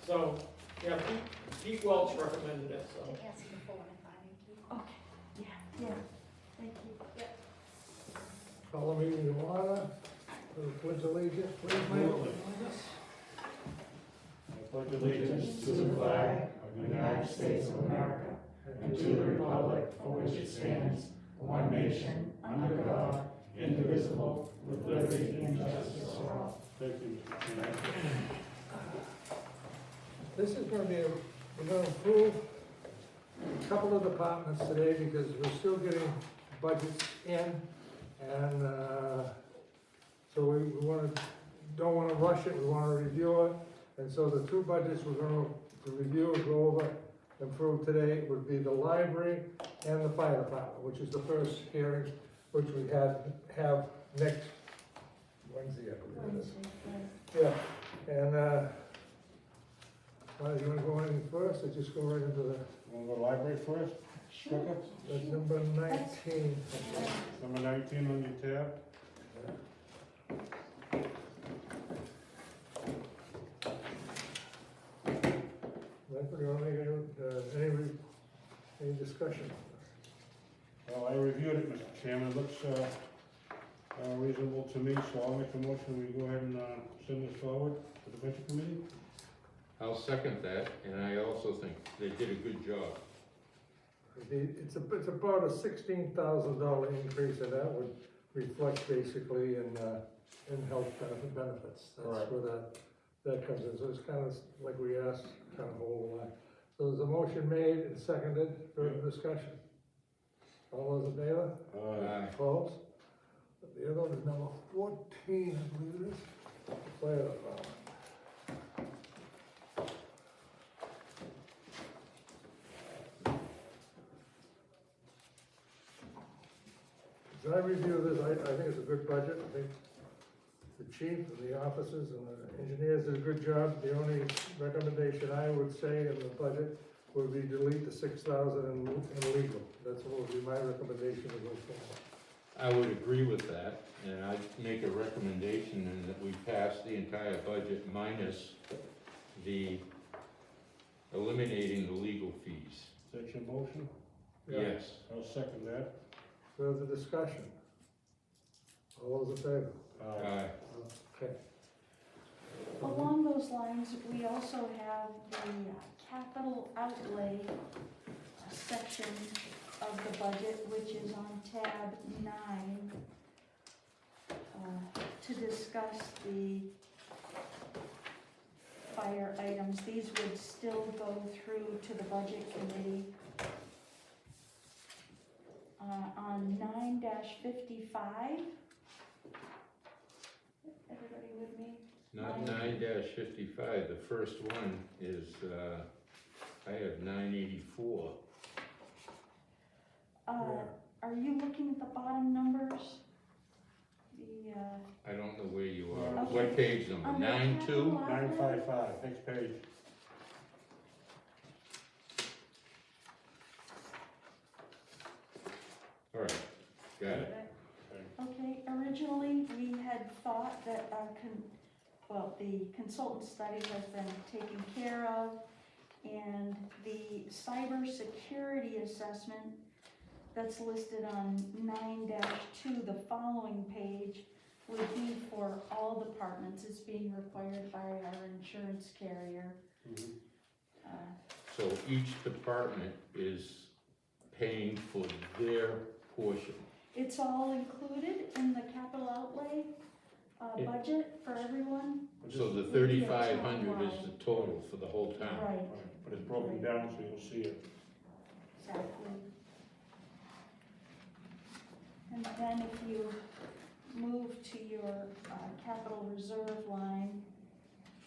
So, yeah, Pete Welch recommended it, so. Ask you to pull in if I need to. Okay, yeah, thank you. Call the meeting to order. Pledge allegiance, please, Mike. I pledge allegiance to the flag of the United States of America and to the republic for which it stands, one nation, under God, indivisible, with liberty and justice for all. Thank you, Mr. Chairman. This is gonna be, we're gonna approve a couple of departments today because we're still getting budgets in. And, so we don't wanna rush it, we wanna review it. And so the two budgets we're gonna review and go over and approve today would be the library and the fire department, which is the first hearing, which we have next Wednesday, I believe it is. Yeah, and, you wanna go in first, or just go right into the, Want to go library first? Sure. that's number 19. Number 19 on your tab. Michael, you wanna make any discussion? Well, I reviewed it, Mr. Chairman. It looks reasonable to me, so I'll make a motion. We go ahead and send this forward to the budget committee. I'll second that, and I also think they did a good job. It's about a $16,000 increase, and that would reflect basically in health benefits. That's Correct. where that comes in, so it's kind of like we asked, kind of hold the line. So there's a motion made and seconded, further discussion. All those in favor? Opposed? The other one is number 14, I believe it is, the fire department. As I review this, I think it's a good budget. I think the chief and the officers and the engineers did a good job. The only recommendation I would say in the budget would be delete the 6,000 in legal. That's what would be my recommendation to go forward. I would agree with that, and I'd make a recommendation in that we pass the entire budget minus the eliminating the legal fees. That's your motion? Yeah. Yes. I'll second that. Further discussion? All those in favor? Aye. Okay. Along those lines, we also have the capital outlay section of the budget, which is on tab 9, to discuss the fire items. These would still go through to the budget committee. On 9-55, everybody with me? Not 9-55, the first one is, I have 984. Are you looking at the bottom numbers? The, I don't know where you are. Okay. What page number? On the 92? capital outlay? 955, next page. All right, got it. Okay, originally, we had thought that the consultant study has been taken care of, and the cybersecurity assessment that's listed on 9-2, the following page, would be for all departments. It's being required by our insurance carrier. Mhm. So each department is paying for their portion. It's all included in the capital outlay budget for everyone. So the 3,500 is the total for the whole town. Right, Right, but it's broken down so you'll see it. exactly. And then if you move to your capital reserve line,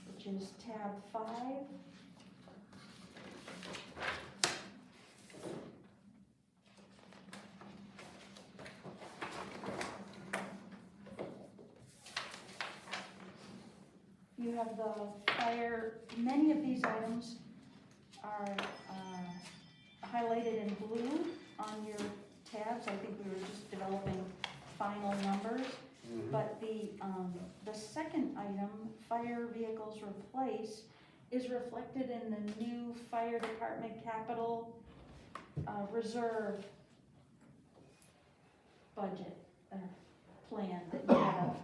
which is tab 5, you have the fire. Many of these items are highlighted in blue on your tabs. I think we were just developing final numbers. Mhm. But the second item, fire vehicles replaced, is reflected in the new fire department capital, reserve budget, plan that you have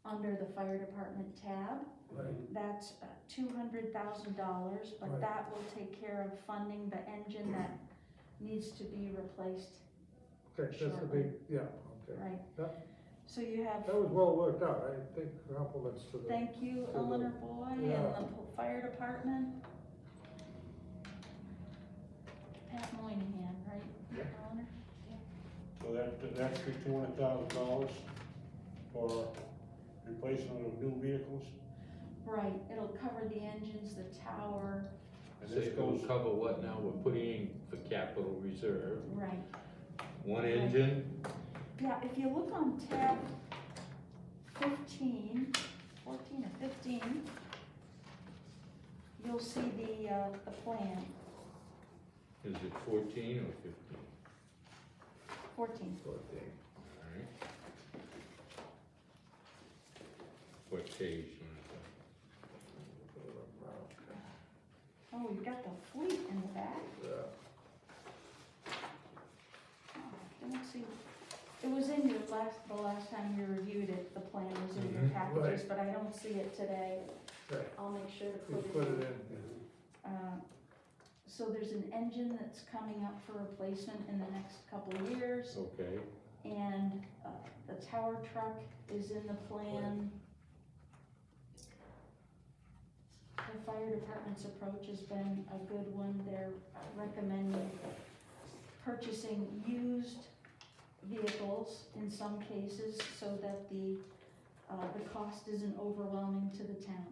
under the fire department tab. Right. That's $200,000, but Right. that will take care of funding the engine that needs to be replaced, Okay, that's a big, yeah, okay. right? That- So you have, That was well worked out, I think compliments to the, thank you, the- Eleanor Boy and yeah. the fire department. Pat Moynihan, right, Yeah. Eleanor? So that's the $200,000 for replacement of new vehicles, Right, it'll cover the engines, the tower, and So this it will goes, cover what now we're putting in for capital reserve, right. one engine, Yeah, if you look on tab 15, 14 or 15, you'll see the plan, is it 14 or 15? 14. Alright. What page? Oh, you got the fleet in the back? yeah. Oh, I don't see, it was in your the last time you reviewed it, the plan was in your Mhm, packages, but I don't see it today. Right. I'll make sure to You put put it it in. in, So there's an engine that's coming up for replacement in the next couple of years, Okay, and the tower truck is in the plan. The fire department's approach has been a good one. They're recommending purchasing used vehicles in some cases so that the cost isn't overwhelming to the town.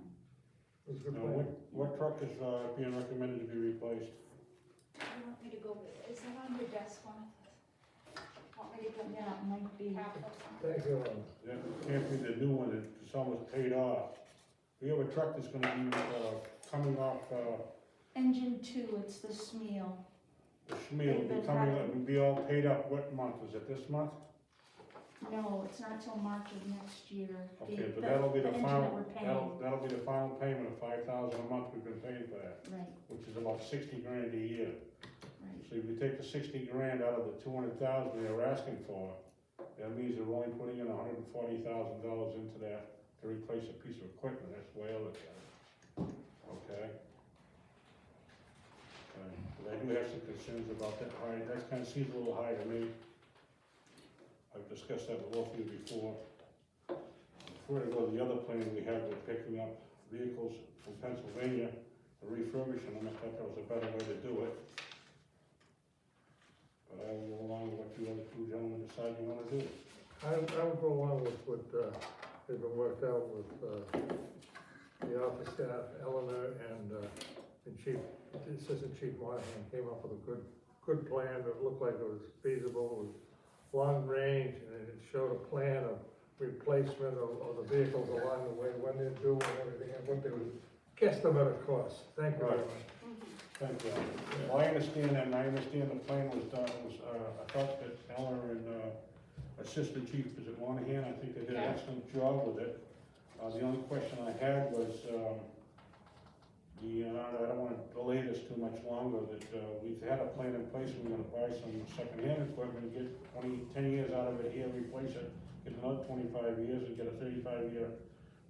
it was a good now, plan. what truck is, being recommended to be replaced? You want me to go, is that on your desk, one? Want me to go Yeah, it might be, capital? Thank you, Ellen. That can't be the new one, it's almost paid off. We have a truck that's gonna be, coming off, engine 2, it's the Smeal. the Schmiel, be coming up, and be all paid up, what month, is it this month? No, it's not till March of next year. Okay, but that'll be the engine that final, we're paying. that'll be the final payment of $5,000 a month we've been paying for that, Right, which is about 60 grand a year. right. So if you take the 60 grand out of the 200,000 they were asking for, that means they're only putting in $140,000 into that to replace a piece of equipment, that's way over there. Okay? But I do have some concerns about that high, that kind of seems a little high to me. I've discussed that with both of you before. Before I go to the other plan we have with picking up vehicles from Pennsylvania, refurbishing them, I thought that was a better way to do it. But I will go along with what you other two gentlemen decide you wanna do. I would go along with what, they've been worked out with, the office staff, Eleanor and Chief, Assistant Chief Monahan came up with a good plan that looked like it was feasible, with long range, and it showed a plan of replacement of the vehicles along the way, when they're due and everything, and what they would guesstimate it cost. Thank you very Right. much. Thank you. Well, I understand that, and I understand the plan was done, I thought that Eleanor and, Assistant Chief, is it Monahan, I think they did an Yeah. excellent job with it. The only question I had was, I don't wanna delay this too much longer, that, we've had a plan in place, we're gonna buy some secondhand equipment, get 10 years out of it here, replace it, get another 25 years, and get a 35-year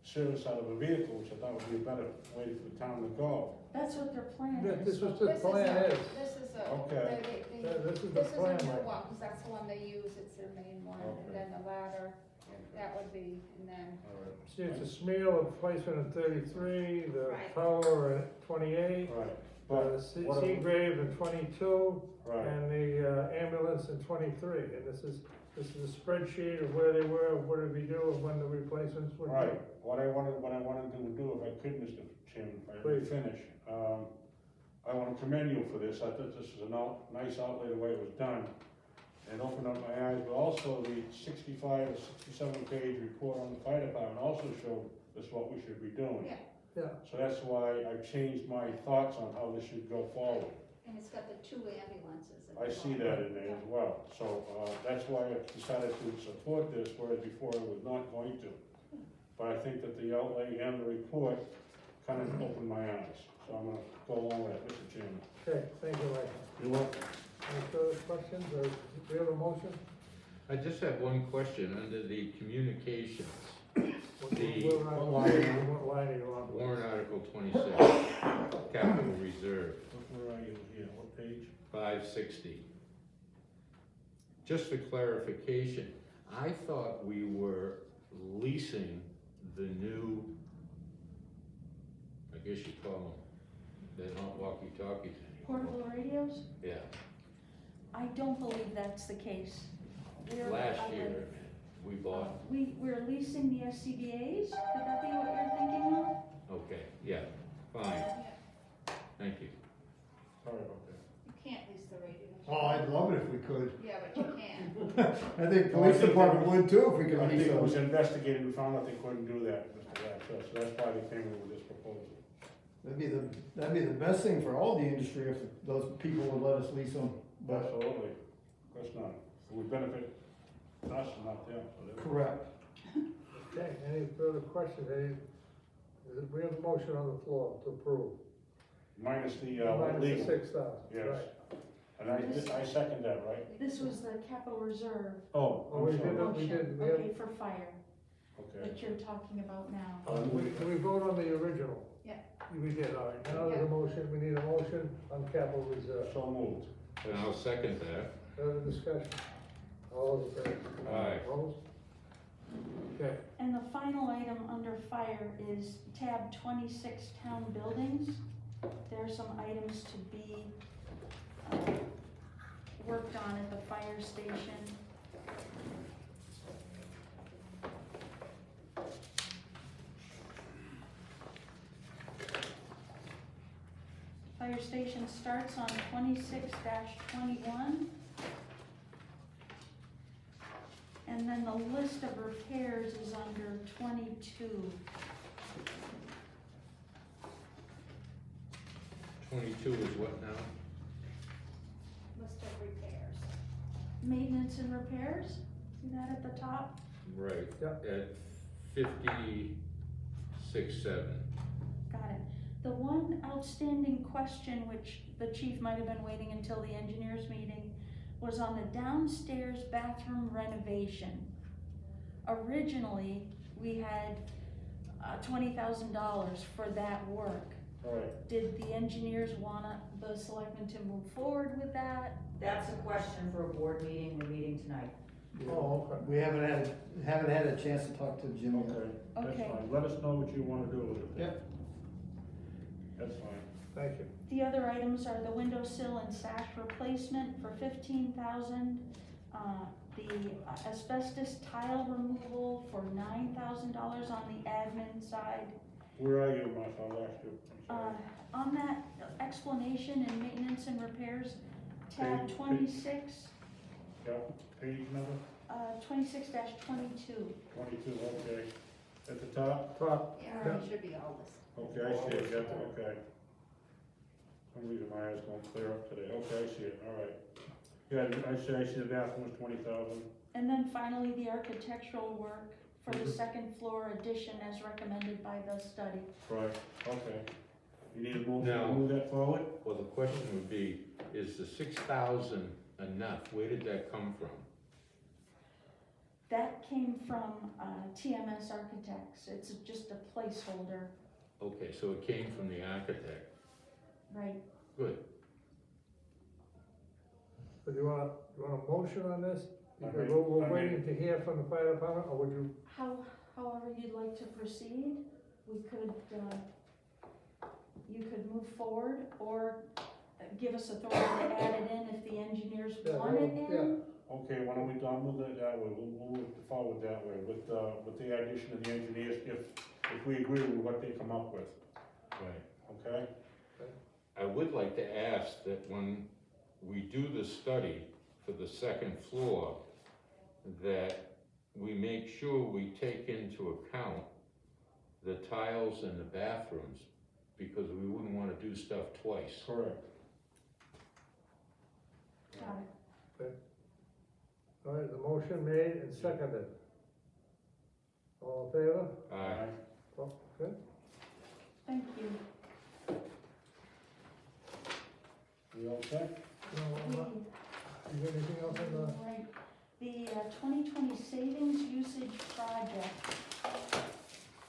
service out of a vehicle, which I thought would be a better way for the town to go. That's what their plan Yeah, is. this was the plan is. This is a, Okay. This is the this is a plan, new Mike. one, because that's the one they use, it's their main one, Okay. and then the ladder, that would be, and then, All right. See, it's a Smeal replacement in 33, the Right. Power at 28, Right, the but, what Seagrave in 22, right, and the ambulance in 23. And this is a spreadsheet of where they were, what did we do, and when the replacements were due. right, what I wanted to do, if I could, Mr. Chairman, if I may Please. finish, I wanna commend you for this, I thought this was a nice outlay the way it was done. It opened up my eyes, but also the 65 or 67 page report on the fire department also showed us what we should be doing. yeah, Yeah, So that's why I've changed my thoughts on how this should go forward. and it's got the 2 ambulances. I see that in there as well, so, that's why I decided to support this, whereas before I was not going to. But I think that the outlay and the report kind of opened my eyes, So I'm gonna go along with it, Mr. Chairman. Okay, thank you, Mike. You're welcome. Any further questions, or do we have a motion? I just have one question under the communications, What The- what line are you on? warrant article 26, capital reserve, Where are you here, what page? 560. Just for clarification, I thought we were leasing the new, I guess you call them, they're not walkie-talkies anymore. Portable radios? Yeah, I don't believe that's the case. We're- last I year would- we bought, We're leasing the SCBA's, could that be what you're thinking of? okay, yeah, fine, Yeah, thank you. Sorry about that. you can't lease the radio. Oh, I'd love it if we could. Yeah, but you can't. I think police department would too if we could I lease think it was those. investigated, we found out they couldn't do that, Mr. Ratcliffe, so that's why they came in with this proposal. That'd be the best thing for all the industry if those people would let us lease them, but, Absolutely, of course not. It would benefit us and not them, so that. correct. Okay, any further questions? We have a motion on the floor to approve. Minus the, Minus the legal, 6,000, yes. right. And I second that, right? This was the capital reserve, Oh, Oh, we I'm did sorry, it. motion, we have- okay, for fire, okay. that you're talking about now. We vote on the original? Yeah. We did, all right. Now there's a motion, we need a motion on capital reserve. So moved. And I'll second that. Further discussion? All those in favor? Aye. Opposed? Okay, And the final item under fire is tab 26 town buildings. There are some items to be worked on at the fire station. Fire station starts on 26-21. And then the list of repairs is under 22. 22 is what now? List of repairs. Maintenance and repairs, see that at the top? Right, Yep. at 56.7. Got it. The one outstanding question, which the chief might have been waiting until the engineers meeting, was on the downstairs bathroom renovation. Originally, we had $20,000 for that work. All right, Did the engineers want the selectmen to move forward with that? That's a question for a board meeting, we're meeting tonight. oh, okay. We haven't had a chance to talk to Jim yet. okay, that's Okay. fine. Let us know what you wanna do with it. Yep. That's fine. Thank you. The other items are the windowsill and sash replacement for $15,000, the asbestos tile removal for $9,000 on the admin side. Where are you, Martha? I lost you. I'm sorry. On that explanation and maintenance and repairs, tab Page- 26, Yep, page number 26-22. 22, okay. At the top? Top, Yeah, it should be all this. Okay, I see it, yep, okay. For some reason my eyes don't clear up today. Okay, I see it, all right. Yeah, I see the bathroom was 20,000. And then finally, the architectural work for the Mhm. second floor addition as recommended by the study. Right, okay. You need a move, No. move that forward? Well, the question would be, is the 6,000 enough? Where did that come from? That came from TMS Architects. It's just a placeholder, Okay, so it came from the architect. right? Good. so do you want a motion on this? I Because mean- we're I waiting to hear from the fire department, or would you? However you'd like to proceed, we could, you could move forward or give us authority to add it in if the engineers Yeah, want it yeah. in. Okay, why don't we, I'll move it that way, we'll move forward that way with the addition of the engineers, if we agree with what they come up with, Right. okay? I would like to ask that when we do the study for the second floor, that we make sure we take into account the tiles in the bathrooms, because we wouldn't wanna do stuff twice. Correct. Got it. All right, the motion made and seconded. All in favor? Aye. Oh, good. Thank you. We all set? No, We, you got anything else on the? right, the 2020 savings usage project.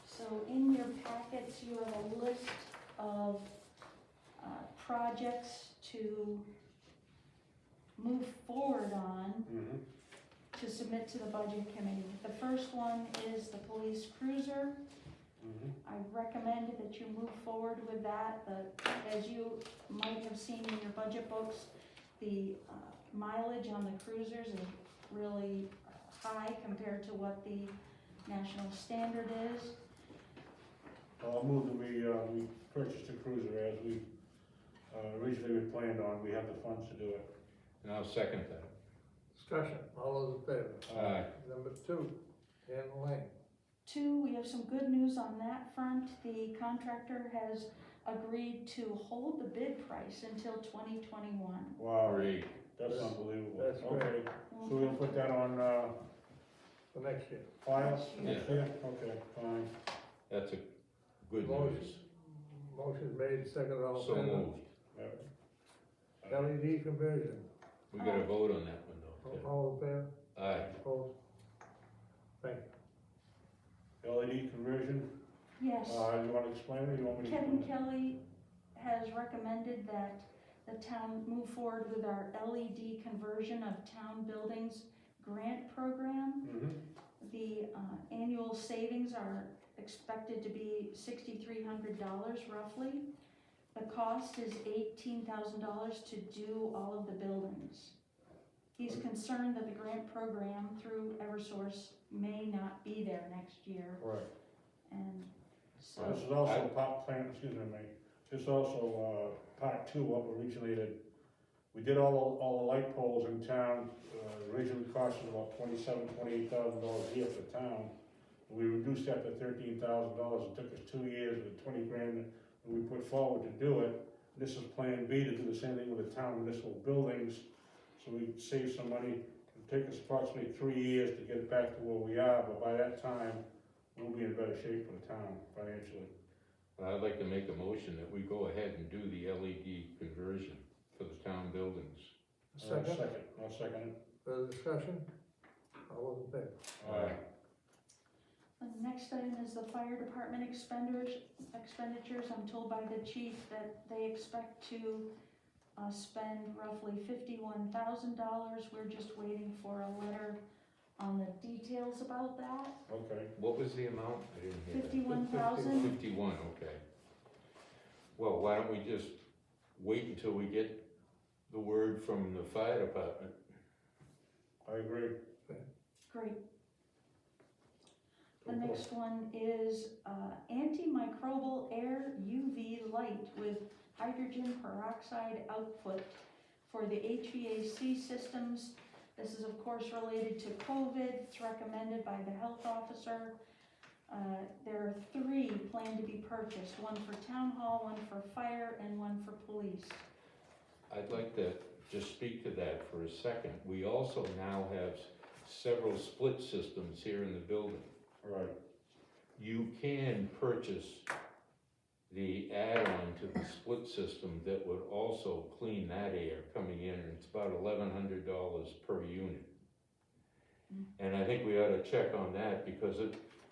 So in your packets, you have a list of projects to move forward on Mm-hmm. to submit to the budget committee. The first one is the police cruiser. Mm-hmm. I recommend that you move forward with that. As you might have seen in your budget books, the mileage on the cruisers is really high compared to what the national standard is. I'll move that we purchased a cruiser as we originally planned on. We have the funds to do it. And I'll second that. Discussion, all those in favor? Aye. Number 2, Dan Lane. 2, we have some good news on that front. The contractor has agreed to hold the bid price until 2021. Wow, Great. that's unbelievable. That's great. Okay, so we'll put that on For next year. file Yeah. next year? Okay, fine. That's a good Motion. news. Motion made, second, all in So favor? moved. LED conversion, We gotta vote on that one though. all in favor? Aye. Opposed? Thank you. LED conversion, Yes. you wanna explain it, or you want me to? Kevin Kelly has recommended that the town move forward with our LED conversion of town buildings grant program. Mm-hmm. The annual savings are expected to be $6,300 roughly. The cost is $18,000 to do all of the buildings. He's concerned that the grant program through Eversource may not be there next year, Right. and so. This is also part plan, excuse me, mate. This is also, part 2, what originated. We did all the light poles in town, originally costed about $28,000 a year for town. We reduced that to $13,000. It took us 2 years with 20 grand that we put forward to do it. This is plan B to do the same thing with the town municipal buildings, so we save some money. It'll take us approximately 3 years to get back to where we are, but by that time, we'll be in better shape for the town financially. I'd like to make a motion that we go ahead and do the LED conversion for the town buildings. Second, I'll second it. further discussion? All those in favor? Aye. The next item is the fire department expenditures. I'm told by the chief that they expect to spend roughly $51,000. We're just waiting for a letter on the details about that. Okay. What was the amount? I didn't hear that. 51,000. 51, okay. Well, why don't we just wait until we get the word from the fire department? I agree. Great. The next one is antimicrobial air UV light with hydrogen peroxide output for the HVAC systems. This is of course related to COVID. It's recommended by the health officer. There are 3 planned to be purchased, one for town hall, one for fire, and one for police. I'd like to just speak to that for a second. We also now have several split systems here in the building. Right. You can purchase the add-on to the split system that would also clean that air coming in, and it's about $1,100 per unit. And I think we ought to check on that, because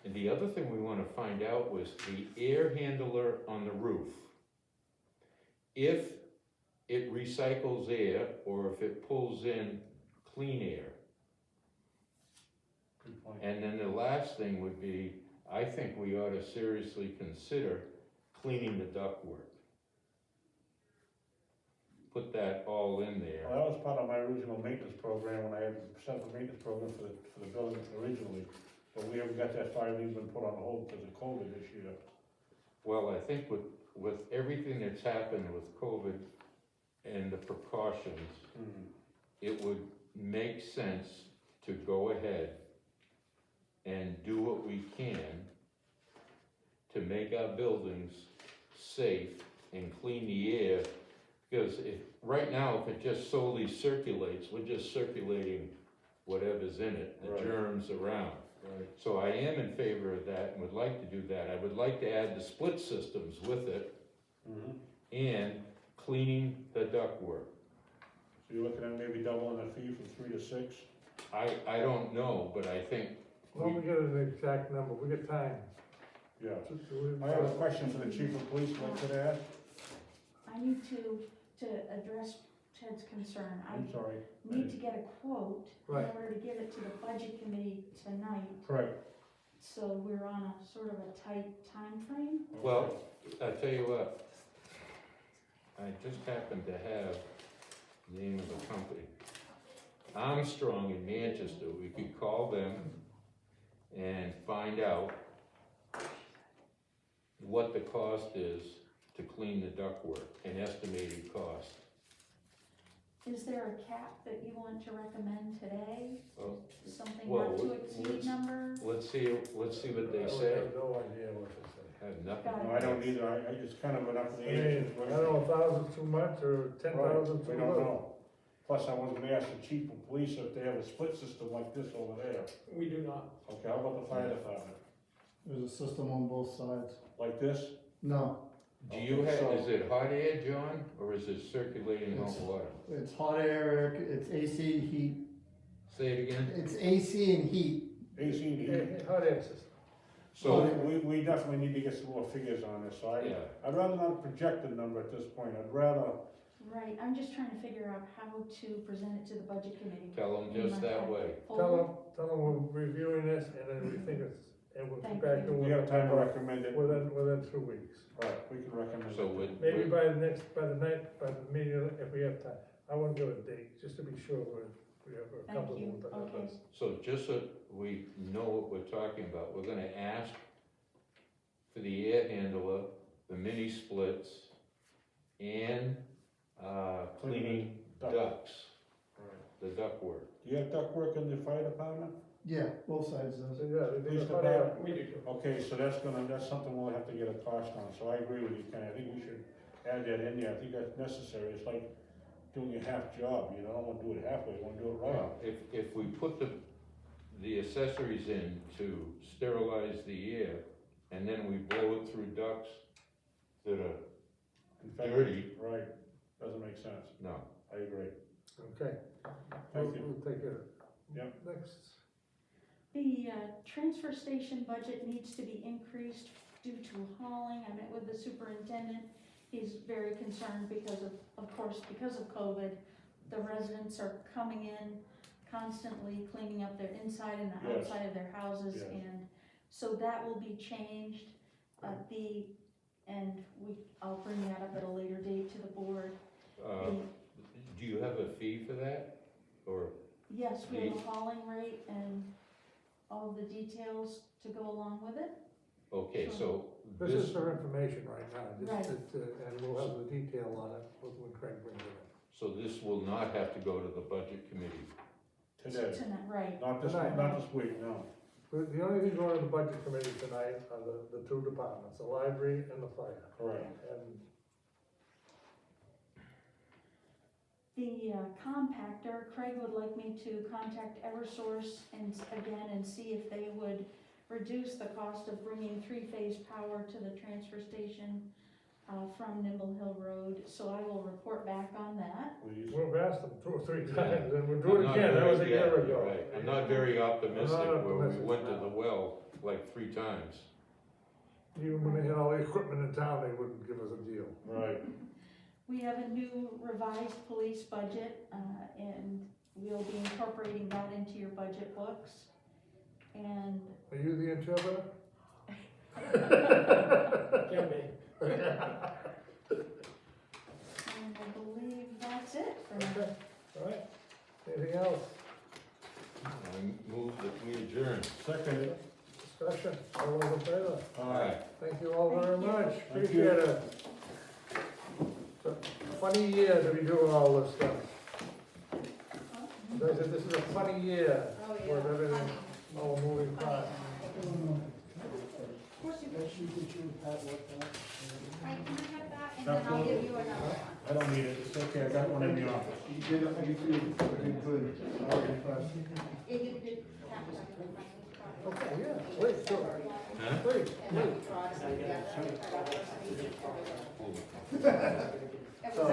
and the other thing we want to find out was the air handler on the roof. If it recycles air, or if it pulls in clean air. Good point. And then the last thing would be, I think we ought to seriously consider cleaning the ductwork. Put that all in there. Well, that was part of my original maintenance program, when I had set up a maintenance program for the buildings originally. But we haven't got that fire, even been put on hold because of COVID this year. Well, I think with everything that's happened with COVID and the precautions, it would make sense to go ahead and do what we can to make our buildings safe and clean the air. Because right now, if it just solely circulates, we're just circulating whatever's in it, the Right. germs around. Right. So I am in favor of that and would like to do that. I would like to add the split systems with it Mm-hmm. and cleaning the ductwork. So you're looking at maybe doubling the fee from 3 to 6? I don't know, but I think When we get an exact number, we get time. Yeah. I have a question for the chief of police, what could I ask? I need to address Ted's concern. I I'm sorry. need to get a quote in Right. order to give it to the budget committee tonight. Correct. So we're on a sort of a tight time frame. Well, I tell you what, I just happen to have the name of the company. Armstrong in Manchester, we could call them and find out what the cost is to clean the ductwork, an estimated cost. Is there a cap that you want to recommend today? Well, Something well, not to let's- exceed number? Let's see what they I say. have no idea what to say. I have nothing. Got No, I don't either, I just kind of went up in the I air. mean, I don't know, 1,000's too much or 10,000 too We don't little. know. Plus, I was gonna ask the chief of police if they have a split system like this over there. We do not. Okay, how about the fire department? There's a system on both sides. Like this? No, Do you have, is it hot air, John, or is it circulating hot It's- water? it's hot air, it's AC, heat, Say it again? it's AC and heat. AC and heat. Hey, hot air system. So, We definitely need to get some more figures on this, so yeah, I'd rather not project a number at this point, I'd rather, Right, I'm just trying to figure out how to present it to the budget committee. tell them just that way. Full? Tell them we're reviewing this and then we think it's, and we'll Thank get back to you. we have time to recommend it. within 2 weeks. Right, we can recommend it. So Maybe by the meeting, if we have time. I won't give a date, just to be sure we have a Thank couple you, of them. okay. So just so we know what we're talking about, we're gonna ask for the air handler, the mini splits, and, cleaning ducts, Right. the ductwork. Do you have duct work in the fire department? Yeah, both sides does. So, yeah, they Police do hot air. department? We do. Okay, so that's something we'll have to get a cost on, so I agree with you, Kenny, I think we should add that in there, I think that's necessary, it's like doing a half job, you know, I don't wanna do it halfway, I wanna do it right. Well, if we put the accessories in to sterilize the air, and then we blow it through ducts that are In fact, dirty, right, doesn't make sense, no. I agree. Okay. Thank you. We'll take care of it. Yep. Next. The transfer station budget needs to be increased due to hauling. I met with the superintendent. He's very concerned because of course, because of COVID, the residents are coming in constantly cleaning up their inside and the Yes. outside of their houses. Yes. And so that will be changed. I'll bring that up at a later date to the board. Do you have a fee for that, or? Yes, we have a hauling rate and all of the details to go along with it. Okay, so This this, is for information right now, Right. and we'll have the detail on it when Craig brings it in. so this will not have to go to the budget committee. Today, Tonight, right. not this week, no. But the only thing going to the budget committee tonight are the two departments, the library and the fire. Correct. And The compactor, Craig would like me to contact Eversource and see if they would reduce the cost of bringing three-phase power to the transfer station from Nimble Hill Road, so I will report back on that. Please. we've asked them 2 or 3 Yeah. times, and we'll I'm do it not again, that very- was a yeah, year you're ago. right. I'm not very optimistic where we optimistic, went to no. the well like 3 times. Even when they had all the equipment in town, they wouldn't give us a deal. Right, We have a new revised police budget, and we'll be incorporating that into your budget books. And Are you the interpreter? Can be. I believe that's it for now. Okay, all right, anything else? I move that we adjourn. second, Discussion, all those in favor? aye. Thank you all very Thank you. much, Thank you. appreciate it. It's a funny year to be doing all this stuff. This is a funny year with everything, all moving parts. Right, can I have that, and then I'll give you another one. I don't need it, it's okay, I got one in the office. You did good. If you did have that. Okay, yeah, please, sure. Huh? Please, please. It was